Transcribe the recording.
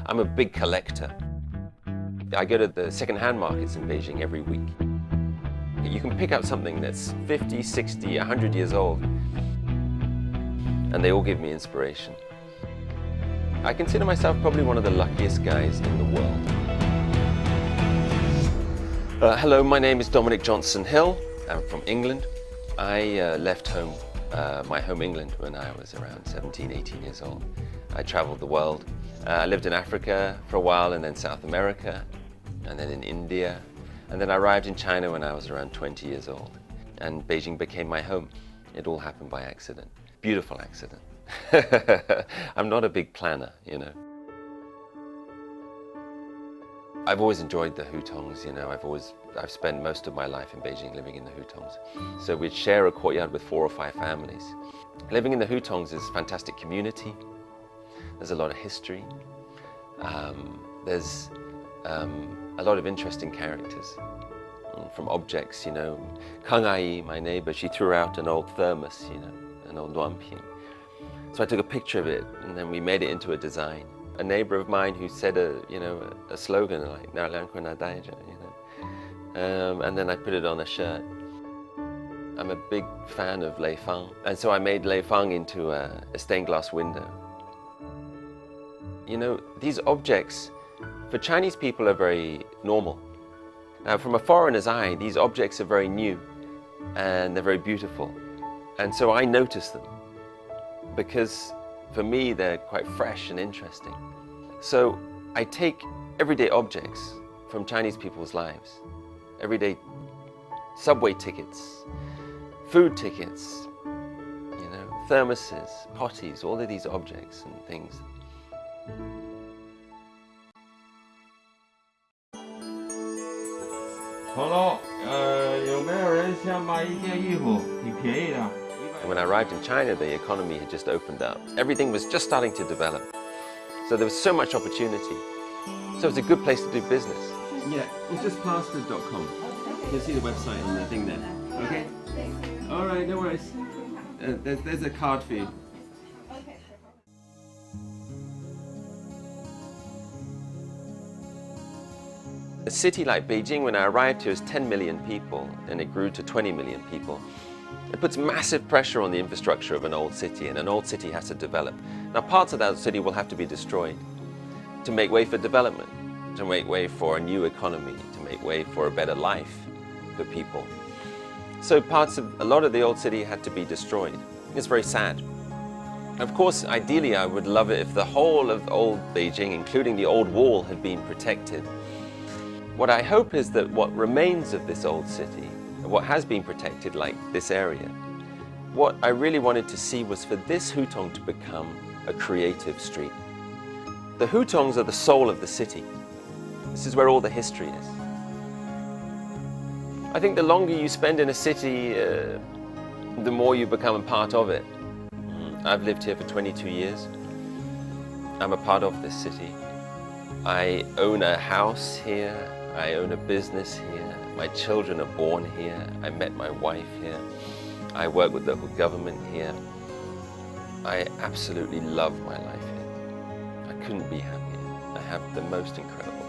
I'm a big collector. I go to the second-hand markets in Beijing every week. You can pick up something that's 50, 60, 100 years old, and they all give me inspiration. I consider myself probably one of the luckiest guys in the world. Hello, my name is Dominic Johnson Hill. I'm from England. I left home, my home England, when I was around 17, 18 years old. I traveled the world. I lived in Africa for a while, and then South America, and then in India. And then I arrived in China when I was around 20 years old. And Beijing became my home. It all happened by accident. Beautiful accident. I'm not a big planner, you know. I've always enjoyed the Hutongs, you know. I've spent most of my life in Beijing living in the Hutongs. So we'd share a courtyard with 4 or 5 families. Living in the Hutongs is a fantastic community. There's a lot of history. There's a lot of interesting characters. From objects, you know. Kang Ai, my neighbor, she threw out an old thermos, you know, an old Duanping. So I took a picture of it, and then we made it into a design. A neighbor of mine who said a slogan like "Na Liang Kun Na Dai Zhe," you know, and then I put it on a shirt. I'm a big fan of Lei Fang, and so I made Lei Fang into a stained glass window. You know, these objects for Chinese people are very normal. Now, from a foreigner's eye, these objects are very new and they're very beautiful, and so I notice them because for me, they're quite fresh and interesting. So I take everyday objects from Chinese people's lives, everyday subway tickets, food tickets, you know, thermoses, potties, all of these objects and things. Hello, 有没有人想买一件衣服？挺便宜的。 And when I arrived in China, the economy had just opened up. Everything was just starting to develop. So there was so much opportunity. So it's a good place to do business. Yeah, it's just plasters.com. You can see the website and the thing there. Okay? All right, no worries. There's a card for you. A city like Beijing, when I arrived here, was 10 million people, and it grew to 20 million people. It puts massive pressure on the infrastructure of an old city, and an old city has to develop. Now, parts of that city will have to be destroyed to make way for development, to make way for a new economy, to make way for a better life for people. So a lot of the old city had to be destroyed. It's very sad. Of course, ideally, I would love it if the whole of old Beijing, including the old wall, had been protected. What I hope is that what remains of this old city, what has been protected, like this area, what I really wanted to see was for this Hutong to become a creative street. The Hutongs are the soul of the city. This is where all the history is. I think the longer you spend in a city, the more you become a part of it. I've lived here for 22 years. I'm a part of this city. I own a house here. I own a business here. My children are born here. I met my wife here. I work with the local government here. I absolutely love my life here. I couldn't be happier. I have the most incredible